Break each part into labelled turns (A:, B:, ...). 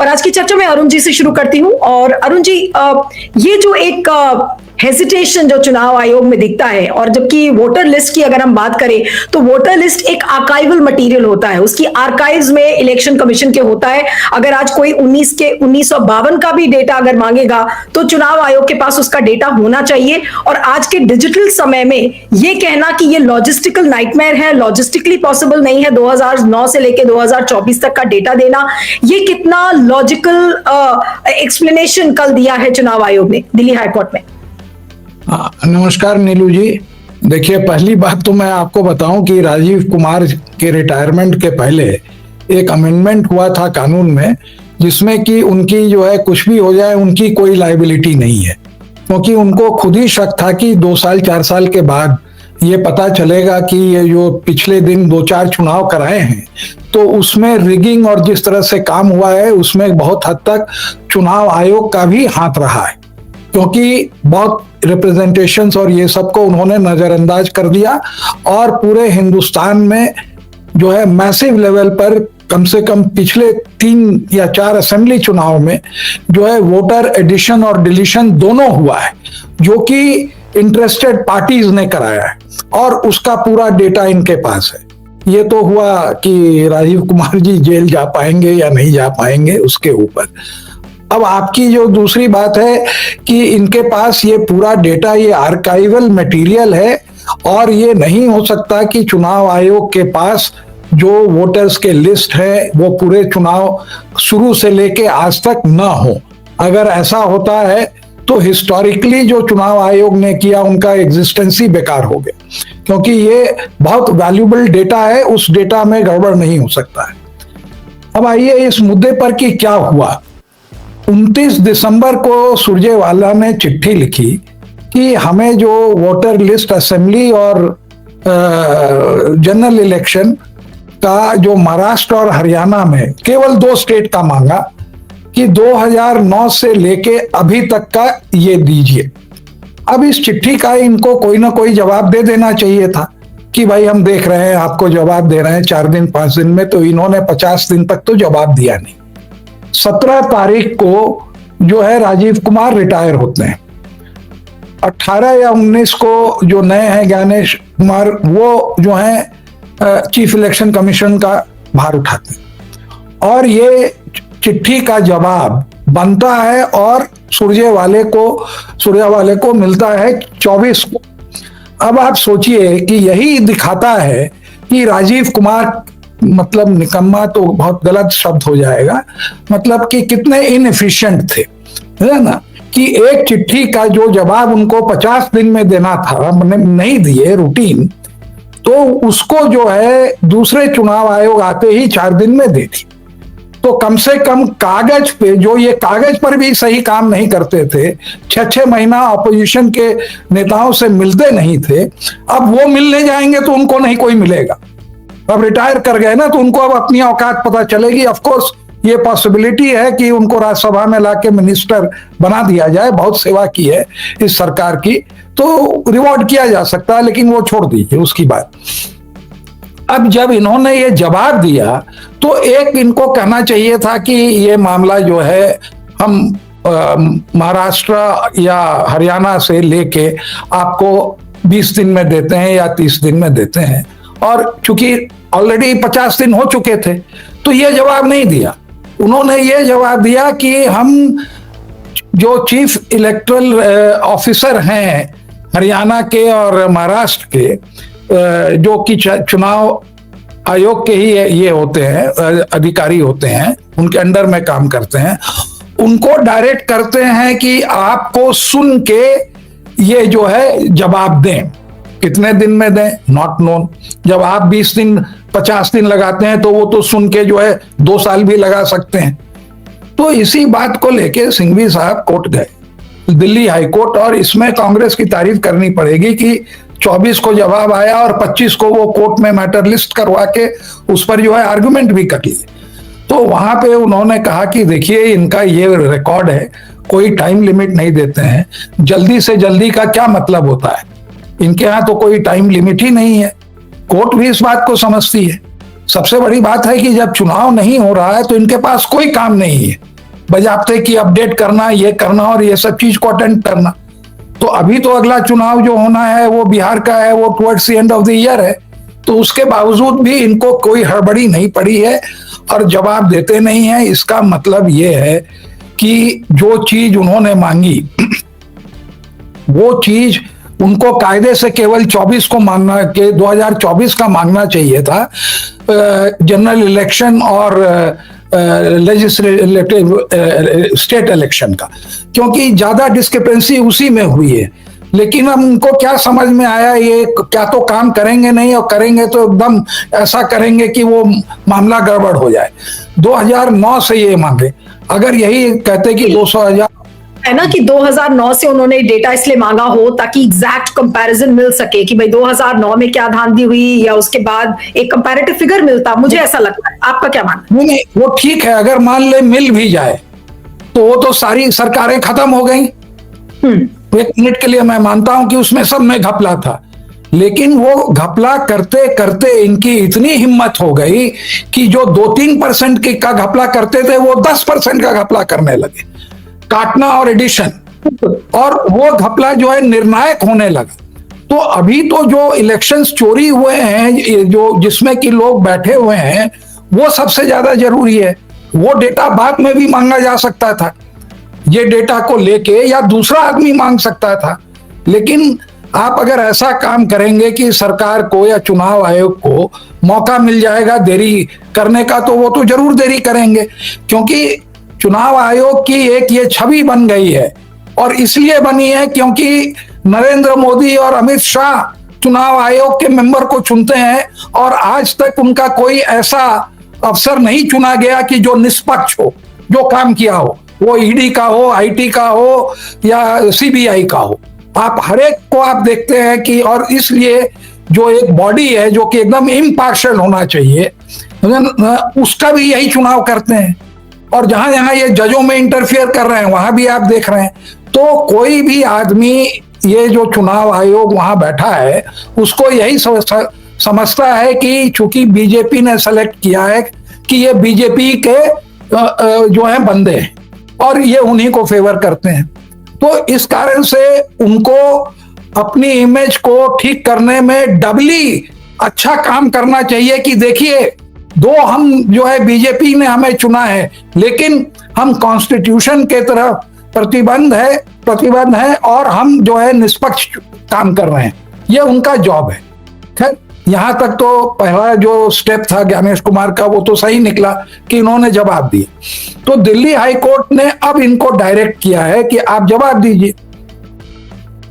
A: और आज की चर्चा मैं अरुण जी से शुरू करती हूं। और अरुण जी, ये जो एक हेजिटेशन जो चुनाव आयोग में दिखता है, और जबकि वोटर लिस्ट की अगर हम बात करें तो वोटर लिस्ट एक आर्काइवल मटेरियल होता है, उसकी आर्काइव्स में इलेक्शन कमीशन के होता है। अगर आज कोई 1952 का भी डेटा अगर मांगेगा तो चुनाव आयोग के पास उसका डेटा होना चाहिए। और आज के डिजिटल समय में ये कहना कि ये लॉजिस्टिकल नाइटमेयर है, लॉजिस्टिकली पॉसिबल नहीं है 2009 से लेकर 2024 तक का डेटा देना, ये कितना लॉजिकल एक्सप्लेनेशन कल दिया है चुनाव आयोग ने दिल्ली हाईकोर्ट में?
B: नमस्कार नीलू जी। देखिए, पहली बात तो मैं आपको बताऊं कि राजीव कुमार के रिटायरमेंट के पहले एक अमेंडमेंट हुआ था कानून में, जिसमें कि उनकी जो है कुछ भी हो जाए उनकी कोई लायबिलिटी नहीं है, क्योंकि उनको खुद ही शक था कि 2 साल 4 साल के बाद ये पता चलेगा कि ये जो पिछले दिन 2-4 चुनाव कराए हैं तो उसमें रिगिंग और जिस तरह से काम हुआ है उसमें बहुत हद तक चुनाव आयोग का भी हाथ रहा है, क्योंकि बहुत रिप्रेजेंटेशंस और ये सब को उन्होंने नजरअंदाज कर दिया। और पूरे हिंदुस्तान में जो है मैसिव लेवल पर कम से कम पिछले 3 या 4 असेंबली चुनाव में जो है वोटर एडिशन और डिलीशन दोनों हुआ है, जो कि इंटरेस्टेड पार्टीज ने कराया है और उसका पूरा डेटा इनके पास है। ये तो हुआ कि राजीव कुमार जी जेल जा पाएंगे या नहीं जा पाएंगे उसके ऊपर। अब आपकी जो दूसरी बात है कि इनके पास ये पूरा डेटा, ये आर्काइवल मटेरियल है और ये नहीं हो सकता कि चुनाव आयोग के पास जो वोटर्स के लिस्ट है वो पूरे चुनाव शुरू से लेके आज तक ना हो। अगर ऐसा होता है तो हिस्टोरिकली जो चुनाव आयोग ने किया उनका एग्जिस्टेंस ही बेकार हो गया, क्योंकि ये बहुत वैल्यूबल डेटा है, उस डेटा में गड़बड़ नहीं हो सकता है। अब आइए इस मुद्दे पर कि क्या हुआ। 29 दिसंबर को सुरजेवाला ने चिट्ठी लिखी कि हमें जो वोटर लिस्ट असेंबली और जनरल इलेक्शन का जो महाराष्ट्र और हरियाणा में केवल 2 स्टेट का मांगा कि 2009 से लेके अभी तक का ये दीजिए। अब इस चिट्ठी का इनको कोई ना कोई जवाब दे देना चाहिए था कि भाई हम देख रहे हैं, आपको जवाब दे रहे हैं 4 दिन 5 दिन में। तो इन्होंने 50 दिन तक तो जवाब दिया नहीं। 17 तारीख को जो है राजीव कुमार रिटायर होते हैं। 18 या 19 को जो नए हैं ज्ञानेश कुमार, वो जो है चीफ इलेक्शन कमीशन का भार उठाते हैं और ये चिट्ठी का जवाब बनता है और सुरजेवाले को मिलता है 24 को। अब आप सोचिए कि यही दिखाता है कि राजीव कुमार, मतलब निकम्मा तो बहुत गलत शब्द हो जाएगा, मतलब कि कितने इनएफिशिएंट थे, है ना, कि एक चिट्ठी का जो जवाब उनको 50 दिन में देना था, नहीं दिए रूटीन, तो उसको जो है दूसरे चुनाव आयोग आते ही 4 दिन में दे दी। तो कम से कम कागज पे, जो ये कागज पर भी सही काम नहीं करते थे, 6-6 महीना ऑपोजिशन के नेताओं से मिलते नहीं थे, अब वो मिलने जाएंगे तो उनको नहीं कोई मिलेगा। अब रिटायर कर गए ना, तो उनको अब अपनी औकात पता चलेगी। ऑफ कोर्स ये पॉसिबिलिटी है कि उनको राज्यसभा में लाके मिनिस्टर बना दिया जाए, बहुत सेवा की है इस सरकार की, तो रिवॉर्ड किया जा सकता है, लेकिन वो छोड़ दीजिए उसकी बात। अब जब इन्होंने ये जवाब दिया तो एक इनको कहना चाहिए था कि ये मामला जो है हम महाराष्ट्र या हरियाणा से लेके आपको 20 दिन में देते हैं या 30 दिन में देते हैं, और चूंकि ऑलरेडी 50 दिन हो चुके थे तो ये जवाब नहीं दिया। उन्होंने ये जवाब दिया कि हम जो चीफ इलेक्टोरल ऑफिसर हैं हरियाणा के और महाराष्ट्र के, जो कि चुनाव आयोग के ही ये होते हैं, अधिकारी होते हैं, उनके अंडर में काम करते हैं, उनको डायरेक्ट करते हैं कि आपको सुन के ये जो है जवाब दें। कितने दिन में दें, नॉट नोन। जब आप 20 दिन 50 दिन लगाते हैं तो वो तो सुन के जो है 2 साल भी लगा सकते हैं। तो इसी बात को लेके सिंघवी साहब कोर्ट गए, दिल्ली हाई कोर्ट, और इसमें कांग्रेस की तारीफ करनी पड़ेगी कि 24 को जवाब आया और 25 को वो कोर्ट में मैटर लिस्ट करवा के उस पर जो है आर्गुमेंट भी कर लिए। तो वहां पे उन्होंने कहा कि देखिए इनका ये रिकॉर्ड है, कोई टाइम लिमिट नहीं देते हैं, जल्दी से जल्दी का क्या मतलब होता है, इनके यहाँ तो कोई टाइम लिमिट ही नहीं है। कोर्ट भी इस बात को समझती है। सबसे बड़ी बात है कि जब चुनाव नहीं हो रहा है तो इनके पास कोई काम नहीं है, बजाबते की अपडेट करना, ये करना और ये सब चीज को अटेंड करना। तो अभी तो अगला चुनाव जो होना है वो बिहार का है, वो towards the end of the year है। तो उसके बावजूद भी इनको कोई हड़बड़ी नहीं पड़ी है और जवाब देते नहीं है। इसका मतलब ये है कि जो चीज उन्होंने मांगी वो चीज उनको कायदे से केवल 24 को मांगना के 2024 का मांगना चाहिए था, जनरल इलेक्शन और लेजिस्लेटिव स्टेट इलेक्शन का, क्योंकि ज्यादा डिस्क्रिपेंसी उसी में हुई है। लेकिन अब उनको क्या समझ में आया, ये क्या तो काम करेंगे नहीं, और करेंगे तो एकदम ऐसा करेंगे कि वो मामला गड़बड़ हो जाए। 2009 से ये मांगे, अगर यही कहते कि 200,000
A: है ना कि 2009 से उन्होंने डेटा इसलिए मांगा हो ताकि एग्जैक्ट कंपैरिजन मिल सके कि भाई 2009 में क्या धांधली हुई या उसके बाद एक कंपैरेटिव फिगर मिलता, मुझे ऐसा लगता है। आपका क्या मानना है?
B: नहीं, वो ठीक है, अगर मान ले मिल भी जाए तो वो तो सारी सरकारें खत्म हो गई। एक मिनट के लिए मैं मानता हूं कि उसमें सब में घपला था, लेकिन वो घपला करते करते इनकी इतनी हिम्मत हो गई कि जो 2-3% का घपला करते थे वो 10% का घपला करने लगे, काटना और एडिशन, और वो घपला जो है निर्णायक होने लगा। तो अभी तो जो इलेक्शंस चोरी हुए हैं, जो जिसमें कि लोग बैठे हुए हैं, वो सबसे ज्यादा जरूरी है। वो डेटा बाद में भी मांगा जा सकता था, ये डेटा को लेके, या दूसरा आदमी मांग सकता था। लेकिन आप अगर ऐसा काम करेंगे कि सरकार को या चुनाव आयोग को मौका मिल जाएगा देरी करने का, तो वो तो जरूर देरी करेंगे, क्योंकि चुनाव आयोग की एक ये छवि बन गई है। और इसलिए बनी है क्योंकि नरेंद्र मोदी और अमित शाह चुनाव आयोग के मेंबर को चुनते हैं, और आज तक उनका कोई ऐसा अफसर नहीं चुना गया कि जो निष्पक्ष हो, जो काम किया हो, वो ईडी का हो, आईटी का हो या सीबीआई का हो। आप हरेक को आप देखते हैं कि, और इसलिए जो एक बॉडी है जो कि एकदम इम्पार्शियल होना चाहिए, उसका भी यही चुनाव करते हैं। और जहां जहां ये जजों में इंटरफियर कर रहे हैं वहां भी आप देख रहे हैं। तो कोई भी आदमी, ये जो चुनाव आयोग वहां बैठा है, उसको यही समझता है कि चूंकि बीजेपी ने सेलेक्ट किया है कि ये बीजेपी के जो है बंदे हैं और ये उन्हीं को फेवर करते हैं। तो इस कारण से उनको अपनी इमेज को ठीक करने में डबली अच्छा काम करना चाहिए कि देखिए, दो हम जो है बीजेपी ने हमें चुना है, लेकिन हम कॉन्स्टिट्यूशन के तरफ प्रतिबद्ध है और हम जो है निष्पक्ष काम कर रहे हैं। ये उनका जॉब है। खैर, यहां तक तो पहला जो स्टेप था ज्ञानेश कुमार का, वो तो सही निकला कि इन्होंने जवाब दिया। तो दिल्ली हाई कोर्ट ने अब इनको डायरेक्ट किया है कि आप जवाब दीजिए।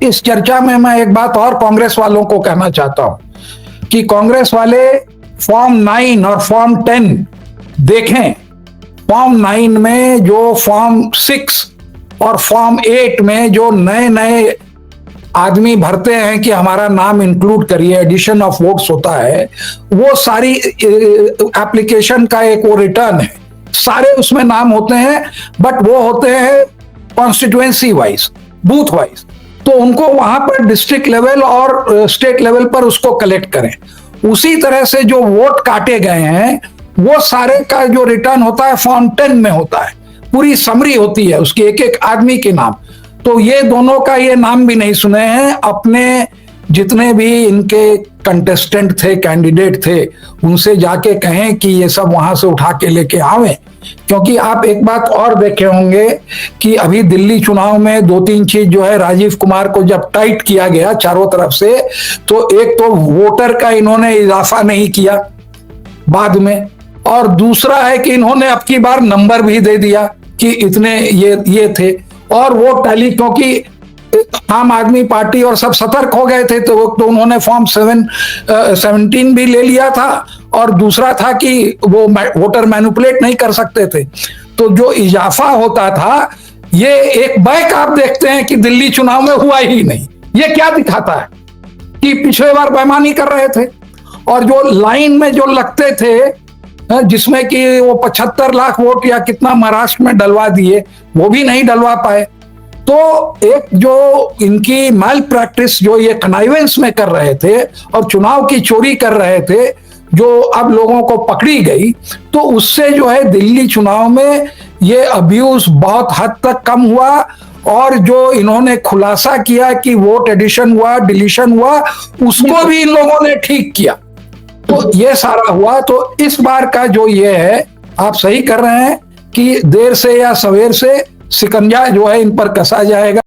B: इस चर्चा में मैं एक बात और कांग्रेस वालों को कहना चाहता हूं कि कांग्रेस वाले फॉर्म 9 और फॉर्म 10 देखें। फॉर्म 9 में जो फॉर्म 6 और फॉर्म 8 में जो नए नए आदमी भरते हैं कि हमारा नाम इंक्लूड करिए, एडिशन ऑफ वोट्स होता है, वो सारी एप्लीकेशन का एक वो रिटर्न है, सारे उसमें नाम होते हैं, बट वो होते हैं कॉन्स्टिट्यूएंसी वाइज, बूथ वाइज। तो उनको वहां पर डिस्ट्रिक्ट लेवल और स्टेट लेवल पर उसको कलेक्ट करें। उसी तरह से जो वोट काटे गए हैं वो सारे का जो रिटर्न होता है फॉर्म 10 में होता है, पूरी समरी होती है उसकी, एक एक आदमी के नाम। तो ये दोनों का ये नाम भी नहीं सुने हैं। अपने जितने भी इनके कंटेस्टेंट थे, कैंडिडेट थे, उनसे जाके कहें कि ये सब वहां से उठा के लेके आवे। क्योंकि आप एक बात और देखे होंगे कि अभी दिल्ली चुनाव में 2-3 चीज जो है, राजीव कुमार को जब टाइट किया गया चारों तरफ से, तो एक तो वोटर का इन्होंने इजाफा नहीं किया बाद में, और दूसरा है कि इन्होंने अब की बार नंबर भी दे दिया कि इतने ये थे। और वो टैली, क्योंकि आम आदमी पार्टी और सब सतर्क हो गए थे, तो उन्होंने फॉर्म 17 भी ले लिया था, और दूसरा था कि वो वोटर मैनिपुलेट नहीं कर सकते थे। तो जो इजाफा होता था, ये एक बैक आप देखते हैं कि दिल्ली चुनाव में हुआ ही नहीं। ये क्या दिखाता है कि पिछले बार बेईमानी कर रहे थे, और जो लाइन में जो लगते थे, जिसमें कि वो 75 लाख वोट या कितना महाराष्ट्र में डलवा दिए, वो भी नहीं डलवा पाए। तो एक जो इनकी मैल प्रैक्टिस जो ये कनाइवेंस में कर रहे थे और चुनाव की चोरी कर रहे थे, जो अब लोगों को पकड़ी गई, तो उससे जो है दिल्ली चुनाव में ये अब्यूज बहुत हद तक कम हुआ, और जो इन्होंने खुलासा किया कि वोट एडिशन हुआ, डिलीशन हुआ, उसको भी इन लोगों ने ठीक किया। तो ये सारा हुआ। तो इस बार का जो ये है, आप सही कर रहे हैं कि देर से या सवेर से शिकंजा जो है इन पर कसा जाएगा।